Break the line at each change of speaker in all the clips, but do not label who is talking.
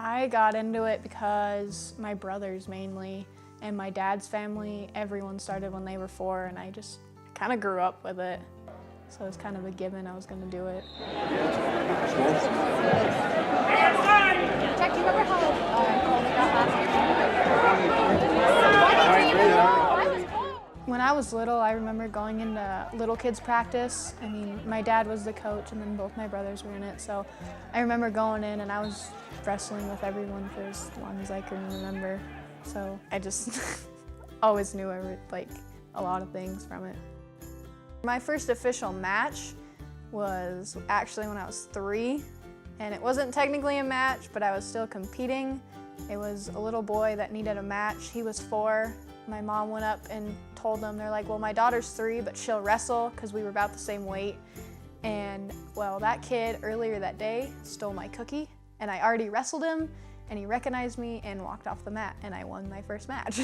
I got into it because my brothers mainly, and my dad's family, everyone started when they were 4, and I just kind of grew up with it. So it was kind of a given I was going to do it.
Jack, do you remember how cold it got last year?
When I was little, I remember going into little kids practice. I mean, my dad was the coach and then both my brothers were in it. So I remember going in and I was wrestling with everyone for as long as I can remember. So I just always knew a lot of things from it. My first official match was actually when I was 3, and it wasn't technically a match, but I was still competing. It was a little boy that needed a match. He was 4. My mom went up and told them, they're like, well, my daughter's 3, but she'll wrestle, because we were about the same weight. And well, that kid earlier that day stole my cookie, and I already wrestled him, and he recognized me and walked off the mat, and I won my first match.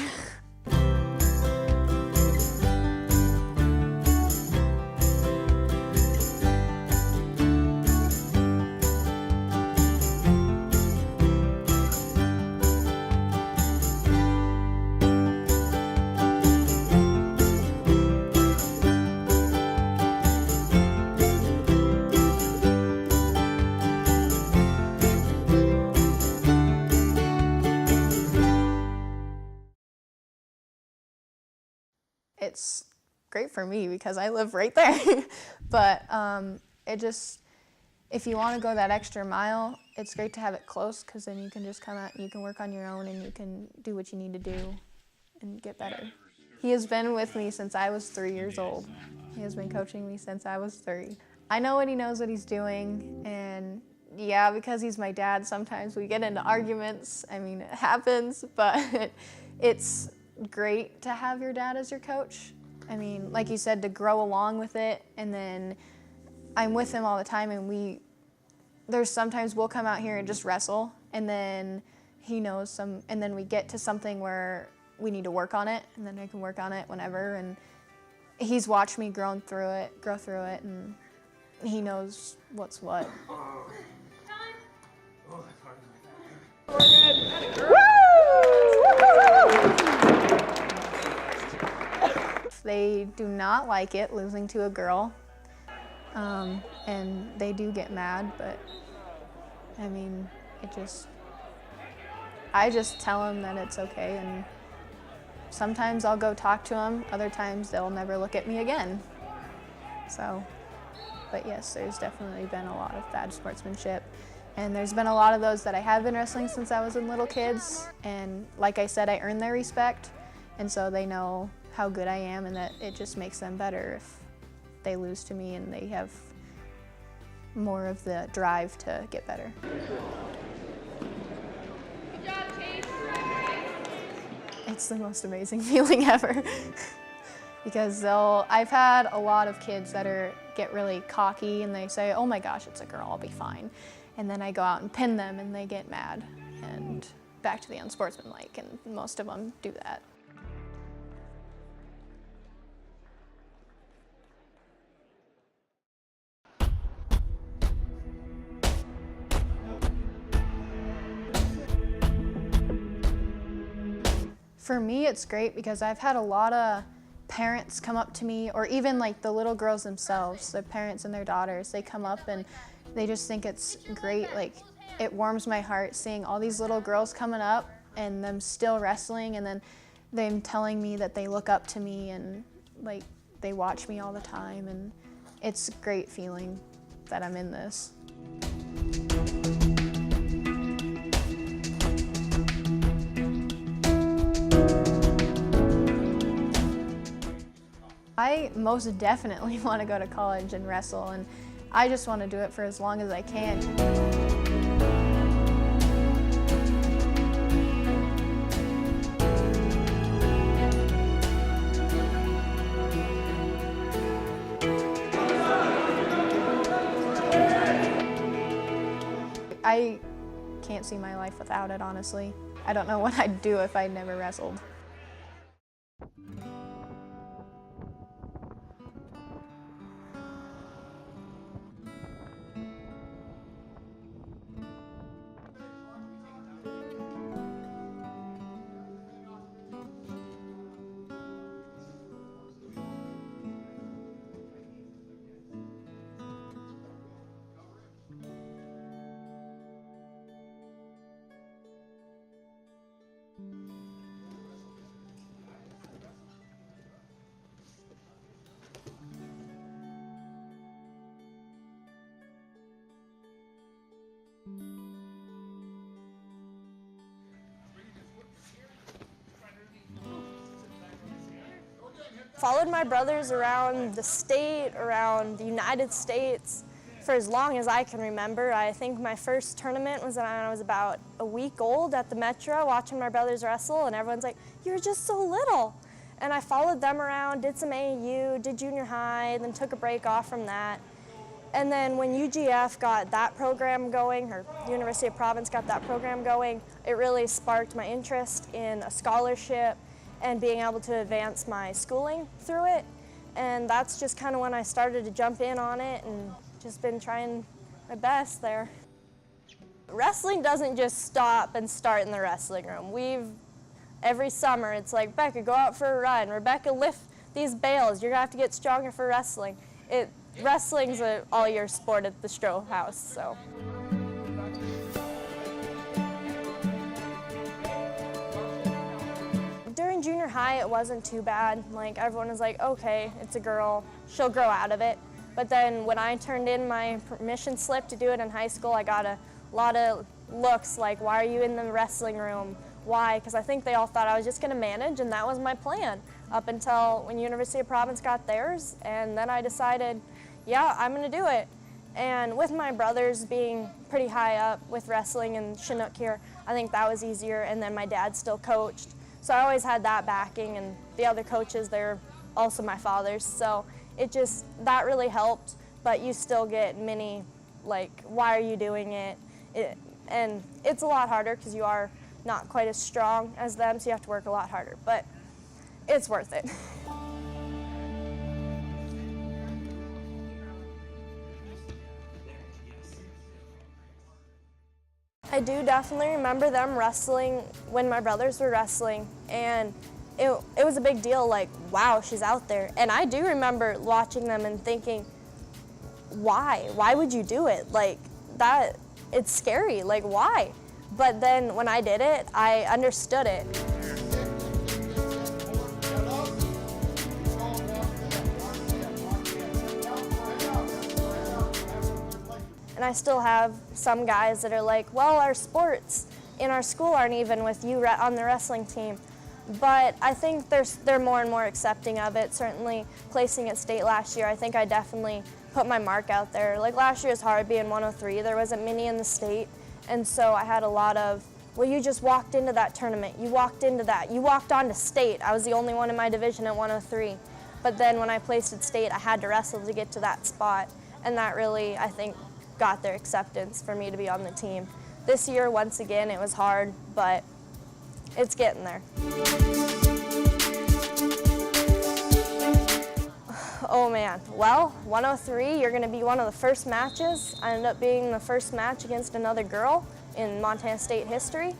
It's great for me because I live right there. But if you want to go that extra mile, it's great to have it close, because then you can just come out and you can work on your own and you can do what you need to do and get better. He has been with me since I was 3 years old. He has been coaching me since I was 3. I know he knows what he's doing, and yeah, because he's my dad, sometimes we get into arguments. I mean, it happens, but it's great to have your dad as your coach. I mean, like you said, to grow along with it, and then I'm with him all the time, and there's sometimes we'll come out here and just wrestle, and then he knows and then we get to something where we need to work on it, and then I can work on it whenever, and he's watched me grow through it, and he knows what's what. They do not like it, losing to a girl, and they do get mad, but I mean, I just tell them that it's okay, and sometimes I'll go talk to them, other times they'll never look at me again. So, but yes, there's definitely been a lot of bad sportsmanship, and there's been a lot of those that I have been wrestling since I was in little kids, and like I said, I earn their respect, and so they know how good I am, and that it just makes them better if they lose to me and they have more of the drive to get better.
Good job, Chase.
It's the most amazing feeling ever. Because I've had a lot of kids that get really cocky and they say, oh my gosh, it's a girl, I'll be fine. And then I go out and pin them and they get mad and back to the unsportsmanlike, and most of them do that. For me, it's great because I've had a lot of parents come up to me, or even like the little girls themselves, their parents and their daughters, they come up and they just think it's great. Like, it warms my heart seeing all these little girls coming up and them still wrestling, and then them telling me that they look up to me and like they watch me all the time, and it's a great feeling that I'm in this. I most definitely want to go to college and wrestle, and I just want to do it for as long as I can. I can't see my life without it, honestly. I don't know what I'd do if I'd never wrestled.
Followed my brothers around the state, around the United States for as long as I can remember. I think my first tournament was when I was about a week old at the Metro watching my brothers wrestle, and everyone's like, "You're just so little." And I followed them around, did some AAU, did junior high, then took a break off from that. And then when UGF got that program going, or University of Providence got that program going, it really sparked my interest in a scholarship and being able to advance my schooling through it. And that's just kind of when I started to jump in on it and just been trying my best there. Wrestling doesn't just stop and start in the wrestling room. Every summer it's like, Becca, go out for a run. Rebecca, lift these bales. You're gonna have to get stronger for wrestling. Wrestling's an all-year sport at the Stroh House, so. During junior high, it wasn't too bad. Like, everyone was like, okay, it's a girl, she'll grow out of it. But then when I turned in my permission slip to do it in high school, I got a lot of looks like, why are you in the wrestling room? Why? Because I think they all thought I was just gonna manage, and that was my plan up until when University of Providence got theirs, and then I decided, yeah, I'm gonna do it. And with my brothers being pretty high up with wrestling in Chinook here, I think that was easier, and then my dad still coached. So I always had that backing, and the other coaches, they're also my fathers. So that really helped, but you still get many, like, why are you doing it? And it's a lot harder because you are not quite as strong as them, so you have to work a lot harder, but it's worth it. I do definitely remember them wrestling when my brothers were wrestling, and it was a big deal, like, wow, she's out there. And I do remember watching them and thinking, why? Why would you do it? Like, that, it's scary, like, why? But then when I did it, I understood it. And I still have some guys that are like, well, our sports in our school aren't even with you on the wrestling team. But I think they're more and more accepting of it. Certainly placing at state last year, I think I definitely put my mark out there. Like, last year was hard being 103. There wasn't many in the state. And so I had a lot of, well, you just walked into that tournament. You walked into that. You walked on to state. I was the only one in my division at 103. But then when I placed at state, I had to wrestle to get to that spot. And that really, I think, got their acceptance for me to be on the team. This year, once again, it was hard, but it's getting there. Oh man, well, 103, you're gonna be one of the first matches. I ended up being the first match against another girl in Montana State history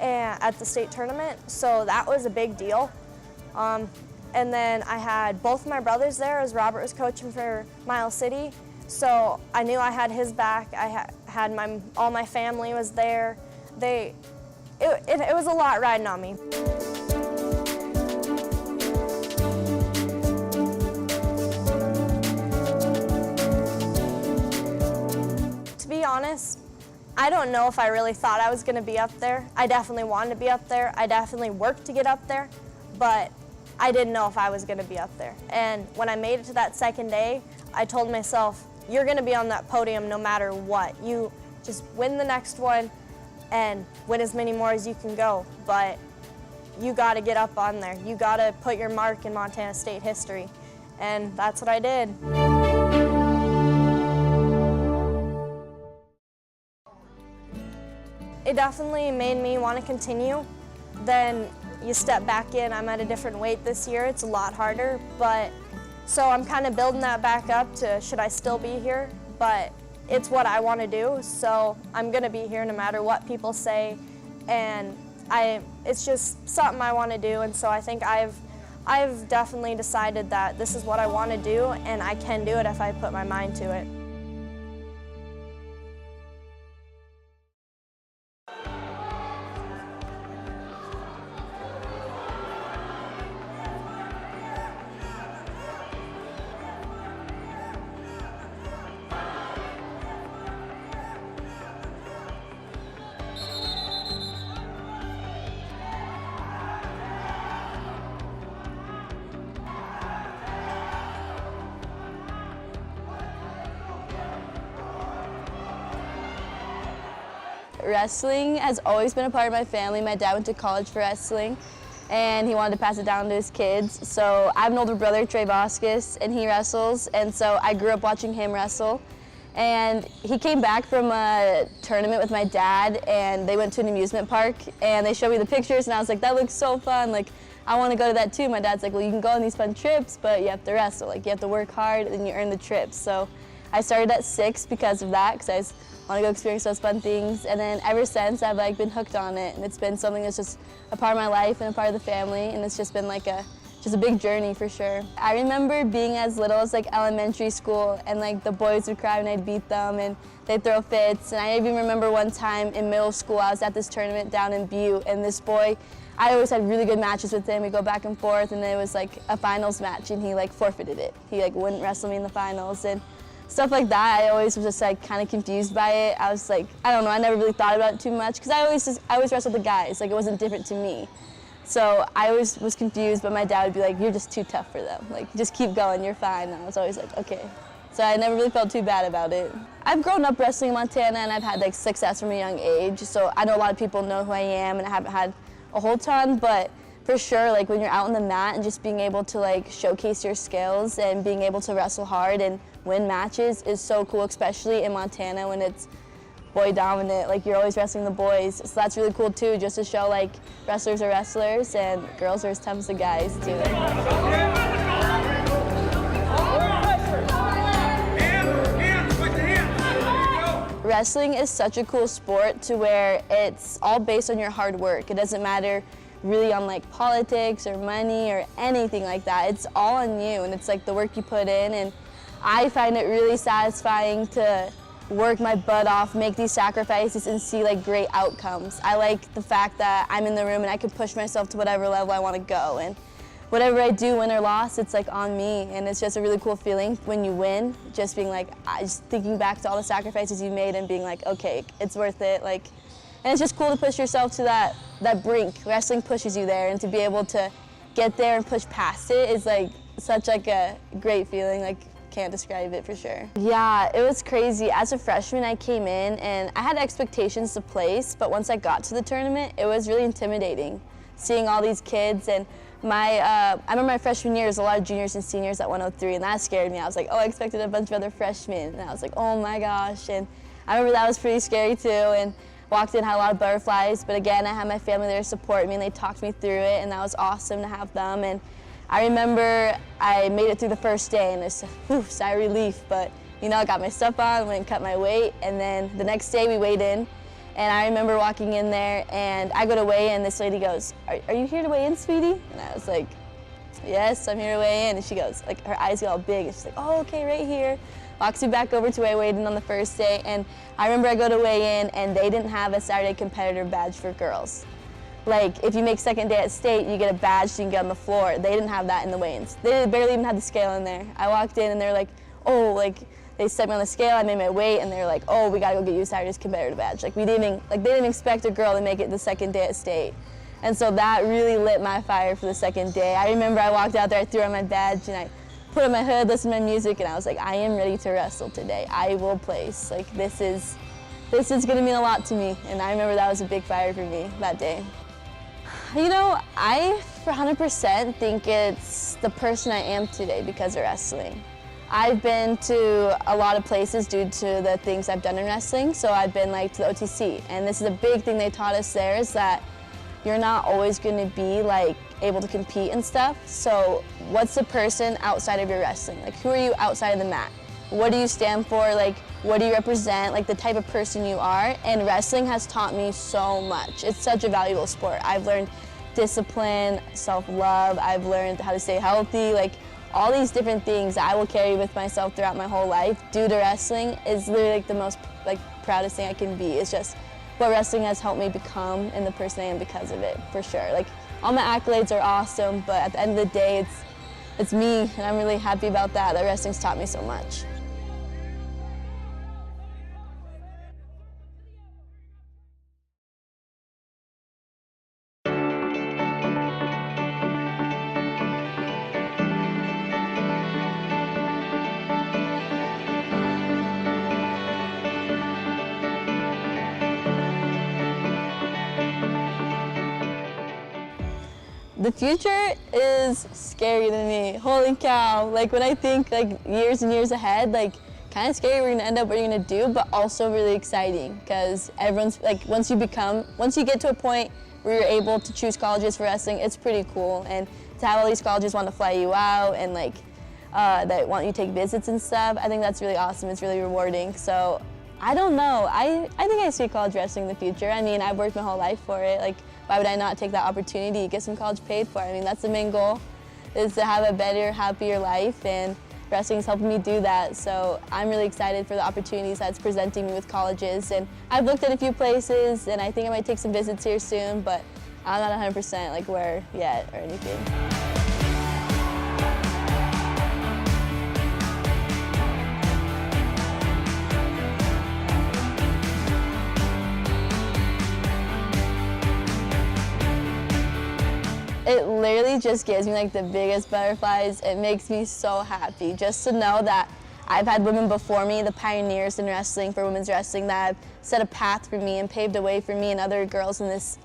at the state tournament, so that was a big deal. And then I had both my brothers there as Robert was coaching for Miles City. So I knew I had his back. I had all my family was there. It was a lot riding on me. To be honest, I don't know if I really thought I was going to be up there. I definitely wanted to be up there. I definitely worked to get up there, but I didn't know if I was going to be up there. And when I made it to that second day, I told myself, you're going to be on that podium no matter what. You just win the next one and win as many more as you can go. But you got to get up on there. You got to put your mark in Montana State history. And that's what I did. It definitely made me want to continue. Then you step back in. I'm at a different weight this year. It's a lot harder, but so I'm kind of building that back up to, should I still be here? But it's what I want to do, so I'm going to be here no matter what people say. And it's just something I want to do, and so I think I've definitely decided that this is what I want to do, and I can do it if I put my mind to it.
wrestling has always been a part of my family. My dad went to college for wrestling, and he wanted to pass it down to his kids. So I have an older brother, Trey Vasquez, and he wrestles, and so I grew up watching him wrestle. And he came back from a tournament with my dad, and they went to an amusement park, and they showed me the pictures, and I was like, that looks so fun. Like, I want to go to that too. My dad's like, well, you can go on these fun trips, but you have to wrestle. Like, you have to work hard, and you earn the trips. So I started at 6 because of that, because I just want to go experience those fun things. And then ever since, I've like been hooked on it, and it's been something that's just a part of my life and a part of the family, and it's just been like just a big journey for sure. I remember being as little as like elementary school, and like the boys would cry when I'd beat them and they'd throw fits. And I even remember one time in middle school, I was at this tournament down in Butte, and this boy, I always had really good matches with him. We'd go back and forth, and it was like a finals match, and he like forfeited it. He like wouldn't wrestle me in the finals and stuff like that. I always was just like kind of confused by it. I was like, I don't know, I never really thought about it too much, because I always wrestled the guys. Like, it wasn't different to me. So I always was confused, but my dad would be like, you're just too tough for them. Like, just keep going, you're fine. And I was always like, okay. So I never really felt too bad about it. I've grown up wrestling in Montana, and I've had like success from a young age. So I know a lot of people know who I am, and I haven't had a whole ton, but for sure, like when you're out on the mat and just being able to like showcase your skills and being able to wrestle hard and win matches is so cool, especially in Montana when it's boy dominant, like you're always wrestling the boys. So that's really cool too, just to show like wrestlers are wrestlers and girls are as tough as the guys too. Wrestling is such a cool sport to where it's all based on your hard work. It doesn't matter really on like politics or money or anything like that. It's all on you, and it's like the work you put in, and I find it really satisfying to work my butt off, make these sacrifices, and see like great outcomes. I like the fact that I'm in the room and I can push myself to whatever level I want to go, and whatever I do, win or loss, it's like on me, and it's just a really cool feeling when you win, just being like, just thinking back to all the sacrifices you made and being like, okay, it's worth it. Like, and it's just cool to push yourself to that brink. Wrestling pushes you there, and to be able to get there and push past it is like such like a great feeling. Like, can't describe it for sure. Yeah, it was crazy. As a freshman, I came in and I had expectations to place, but once I got to the tournament, it was really intimidating. Seeing all these kids, and I remember my freshman year, there was a lot of juniors and seniors at 103, and that scared me. I was like, oh, I expected a bunch of other freshmen, and I was like, oh my gosh. And I remember that was pretty scary too, and walked in, had a lot of butterflies, but again, I had my family there to support me, and they talked me through it, and that was awesome to have them. And I remember I made it through the first day, and it's a sigh of relief, but you know, I got my stuff on, went and cut my weight, and then the next day we weighed in, and I remember walking in there, and I go to weigh in, this lady goes, are you here to weigh in, sweetie? And I was like, yes, I'm here to weigh in. And she goes, like, her eyes get all big, and she's like, oh, okay, right here. Walks me back over to where I weighed in on the first day, and I remember I go to weigh in, and they didn't have a Saturday competitor badge for girls. Like, if you make second day at state, you get a badge so you can get on the floor. They didn't have that in the weigh-ins. They barely even had the scale in there. I walked in, and they're like, oh, like, they set me on the scale, I made my weight, and they're like, oh, we gotta go get you a Saturday's competitor badge. Like, they didn't expect a girl to make it the second day at state. And so that really lit my fire for the second day. I remember I walked out there, I threw on my badge, and I put on my hood, listened to my music, and I was like, I am ready to wrestle today. I will place. Like, this is gonna mean a lot to me. And I remember that was a big fire for me that day. You know, I 100% think it's the person I am today because of wrestling. I've been to a lot of places due to the things I've done in wrestling. So I've been like to the OTC, and this is a big thing they taught us there, is that you're not always going to be like able to compete and stuff. So what's the person outside of your wrestling? Like, who are you outside of the mat? What do you stand for? Like, what do you represent? Like, the type of person you are. And wrestling has taught me so much. It's such a valuable sport. I've learned discipline, self-love. I've learned how to stay healthy. Like, all these different things I will carry with myself throughout my whole life due to wrestling is literally like the most like proudest thing I can be. It's just what wrestling has helped me become and the person I am because of it, for sure. Like, all my accolades are awesome, but at the end of the day, it's me, and I'm really happy about that wrestling's taught me so much. The future is scary to me. Holy cow. Like when I think like years and years ahead, like kind of scary we're gonna end up what you're gonna do, but also really exciting because everyone's like once you get to a point where you're able to choose colleges for wrestling, it's pretty cool. And to have all these colleges want to fly you out and like that want you to take visits and stuff, I think that's really awesome. It's really rewarding. So I don't know. I think I see college wrestling in the future. I mean, I've worked my whole life for it. Like, why would I not take that opportunity to get some college paid for? I mean, that's the main goal, is to have a better, happier life, and wrestling's helping me do that. So I'm really excited for the opportunities that it's presenting me with colleges. And I've looked at a few places, and I think I might take some visits here soon, but I'm not 100% like where yet or anything. It literally just gives me like the biggest butterflies. It makes me so happy just to know that I've had women before me, the pioneers in wrestling for women's wrestling, that have set a path for me and paved a way for me and other girls in this,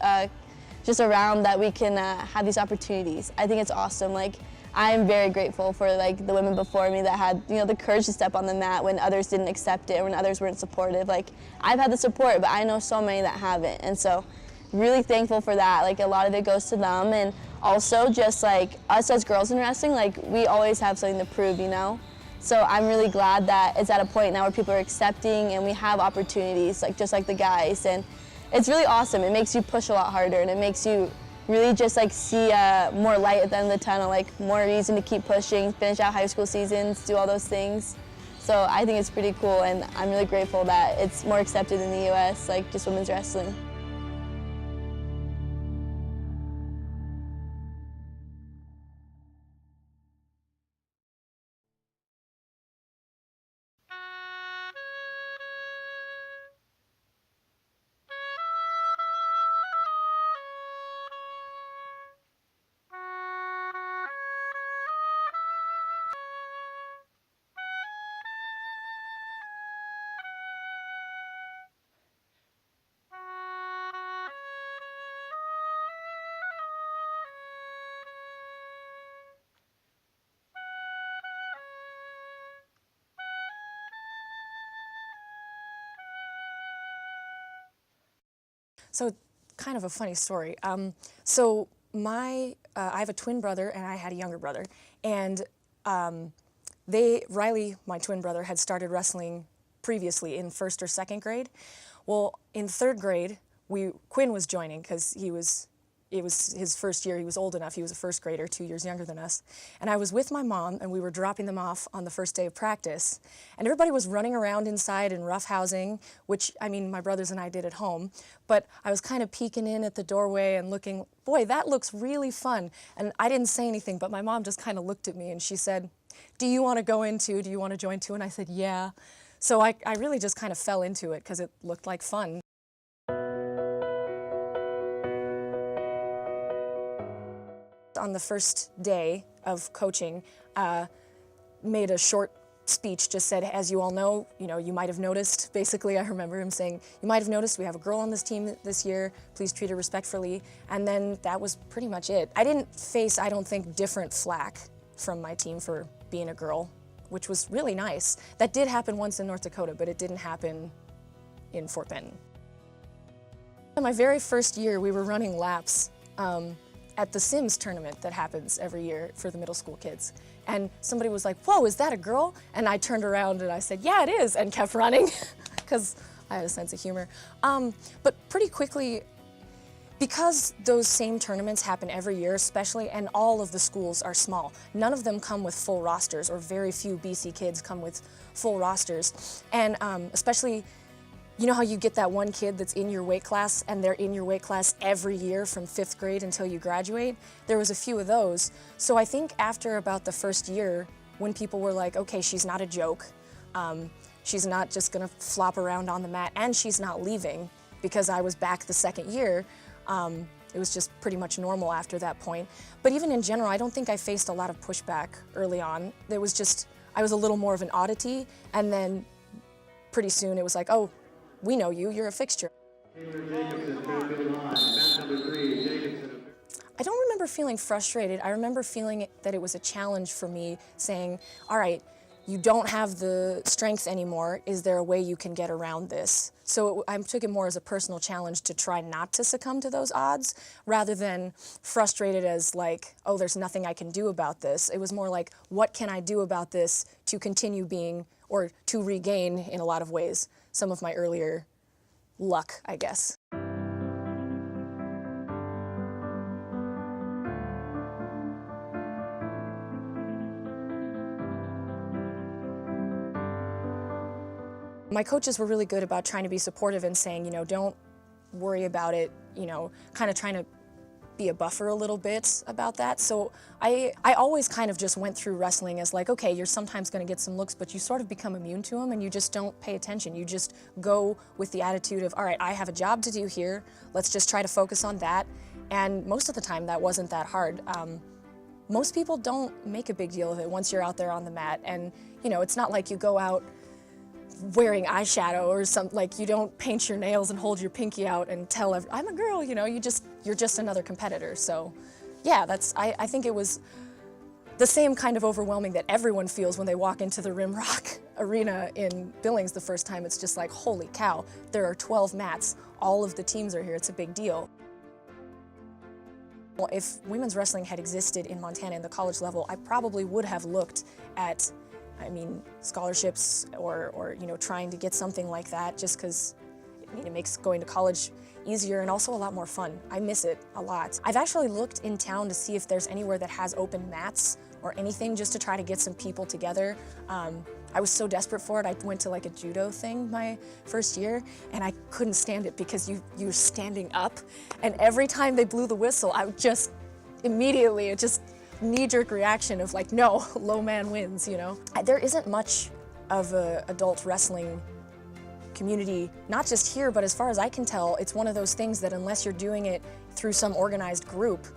just around, that we can have these opportunities. I think it's awesome. Like, I am very grateful for like the women before me that had, you know, the courage to step on the mat when others didn't accept it, when others weren't supportive. Like, I've had the support, but I know so many that haven't, and so really thankful for that. Like, a lot of it goes to them, and also just like us as girls in wrestling, like we always have something to prove, you know? So I'm really glad that it's at a point now where people are accepting and we have opportunities, like just like the guys, and it's really awesome. It makes you push a lot harder, and it makes you really just like see more light at the end of the tunnel, like more reason to keep pushing, finish out high school seasons, do all those things. So I think it's pretty cool, and I'm really grateful that it's more accepted in the US, like just women's wrestling.
So, kind of a funny story. I have a twin brother and I had a younger brother, and Riley, my twin brother, had started wrestling previously in 1st or 2nd grade. Well, in 3rd grade, Quinn was joining because it was his first year. He was old enough. He was a 1st grader, 2 years younger than us. And I was with my mom, and we were dropping them off on the first day of practice. And everybody was running around inside and roughhousing, which, I mean, my brothers and I did at home. But I was kind of peeking in at the doorway and looking, boy, that looks really fun. And I didn't say anything, but my mom just kind of looked at me and she said, do you want to go in too? Do you want to join too? And I said, yeah. So I really just kind of fell into it because it looked like fun. On the first day of coaching, made a short speech, just said, as you all know, you might have noticed, basically I remember him saying, you might have noticed we have a girl on this team this year, please treat her respectfully, and then that was pretty much it. I didn't face, I don't think, different flack from my team for being a girl, which was really nice. That did happen once in North Dakota, but it didn't happen in Fort Benton. In my very first year, we were running laps at the Sims tournament that happens every year for the middle school kids. And somebody was like, whoa, is that a girl? And I turned around and I said, yeah, it is, and kept running, because I had a sense of humor. But pretty quickly, because those same tournaments happen every year, especially, and all of the schools are small, none of them come with full rosters, or very few BC kids come with full rosters. And especially, you know how you get that one kid that's in your weight class, and they're in your weight class every year from 5th grade until you graduate? There was a few of those. So I think after about the first year, when people were like, okay, she's not a joke, she's not just gonna flop around on the mat, and she's not leaving, because I was back the 2nd year, it was just pretty much normal after that point. But even in general, I don't think I faced a lot of pushback early on. There was just, I was a little more of an oddity, and then pretty soon it was like, oh, we know you, you're a fixture. I don't remember remember feeling frustrated. I remember feeling that it was a challenge for me, saying, all right, you don't have the strength anymore. Is there a way you can get around this? So I took it more as a personal challenge to try not to succumb to those odds, rather than frustrated as like, oh, there's nothing I can do about this. It was more like, what can I do about this to continue being, or to regain, in a lot of ways, some of my earlier luck, I guess. My coaches were really good about trying to be supportive and saying, you know, don't worry about it, you know, kind of trying to be a buffer a little bit about that. So I always kind of just went through wrestling as like, okay, you're sometimes going to get some looks, but you sort of become immune to them and you just don't pay attention. You just go with the attitude of, all right, I have a job to do here. Let's just try to focus on that. And most of the time that wasn't that hard. Most people don't make a big deal of it once you're out there on the mat. And, you know, it's not like you go out wearing eyeshadow or something, like you don't paint your nails and hold your pinky out and tell I'm a girl, you know, you're just another competitor. So yeah, I think it was the same kind of overwhelming that everyone feels when they walk into the Rimrock Arena in Billings the first time. It's just like, holy cow, there are 12 mats, all of the teams are here, it's a big deal. Well, if women's wrestling had existed in Montana in the college level, I probably would have looked at, I mean, scholarships or you know, trying to get something like that, just because it makes going to college easier and also a lot more fun. I miss it a lot. I've actually looked in town to see if there's anywhere that has open mats or anything, just to try to get some people together. I was so desperate for it. I went to like a judo thing my first year, and I couldn't stand it because you're standing up, and every time they blew the whistle, I would just immediately, it just knee-jerk reaction of like, no, low man wins, you know? There isn't much of an adult wrestling community, not just here, but as far as I can tell, it's one of those things that unless you're doing it through some organized group,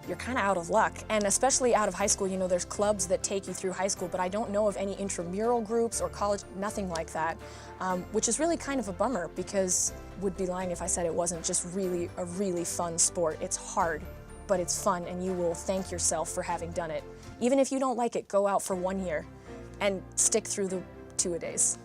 you're kind of out of luck. And especially out of high school, you know, there's clubs that take you through high school, but I don't know of any intramural groups or college, nothing like that, which is really kind of a bummer, because would be lying if I said it wasn't just really a really fun sport. It's hard, but it's fun, and you will thank yourself for having done it. Even if you don't like it, go out for 1 year and stick through the 2-a-days.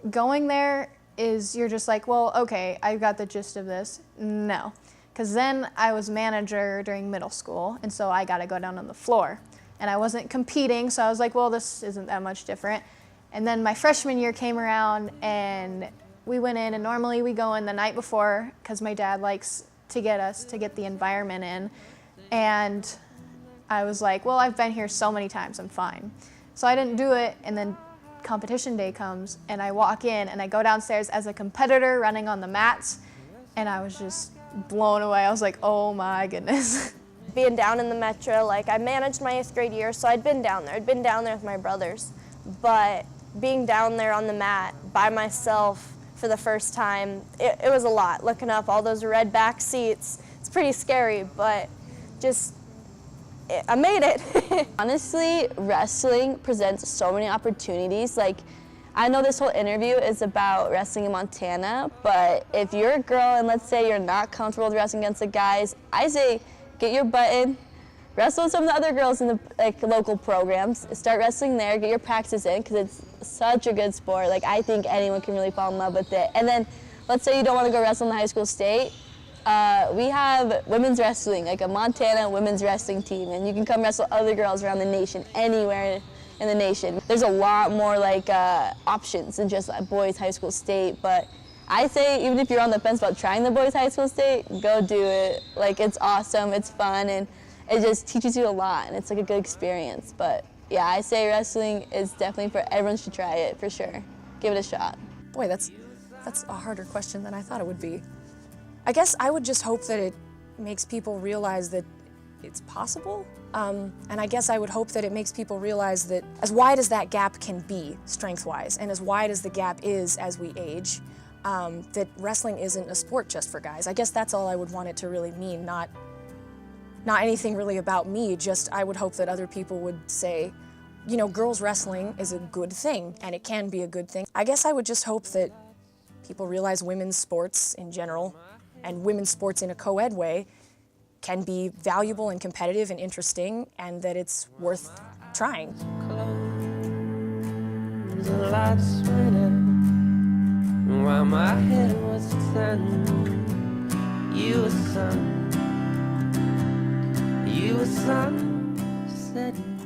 Going there is, you're just like, well, okay, I got the gist of this. No, because then I was manager during middle school, and so I got to go down on the floor. And I wasn't competing, so I was like, well, this isn't that much different. And then my freshman year came around, and we went in, and normally we go in the night before, because my dad likes to get us to get the environment in. And I was like, well, I've been here so many times, I'm fine. So I didn't do it, and then competition day comes, and I walk in, and I go downstairs as a competitor running on the mats, and I was just blown away. I was like, oh my goodness.
Being down in the Metro, like I managed my 8th grade year, so I'd been down there. I'd been down there with my brothers. But being down there on the mat by myself for the first time, it was a lot. Looking up all those red back seats, it's pretty scary, but just, I made it.
Honestly, wrestling presents so many opportunities. Like, I know this whole interview is about wrestling in Montana, but if you're a girl and let's say you're not comfortable with wrestling against the guys, I say get your butt in, wrestle with some of the other girls in the local programs, start wrestling there, get your practice in, because it's such a good sport. Like, I think anyone can really fall in love with it. And then let's say you don't want to go wrestle in the high school state, we have women's wrestling, like a Montana women's wrestling team, and you can come wrestle other girls around the nation, anywhere in the nation. There's a lot more like options than just a boys high school state, but I say even if you're on the fence about trying the boys high school state, go do it. Like, it's awesome, it's fun, and it just teaches you a lot, and it's like a good experience. But yeah, I say wrestling is definitely for everyone should try it, for sure. Give it a shot.
Boy, that's a harder question than I thought it would be. I guess I would just hope that it makes people realize that it's possible. And I guess I would hope that it makes people realize that as wide as that gap can be, strength-wise, and as wide as the gap is as we age, that wrestling isn't a sport just for guys. I guess that's all I would want it to really mean, not anything really about me, just I would hope that other people would say, you know, girls wrestling is a good thing, and it can be a good thing. I guess I would just hope that people realize women's sports in general, and women's sports in a co-ed way, can be valuable and competitive and interesting, and that it's worth trying.
The lights went out while my head was turned. You were sun, setting.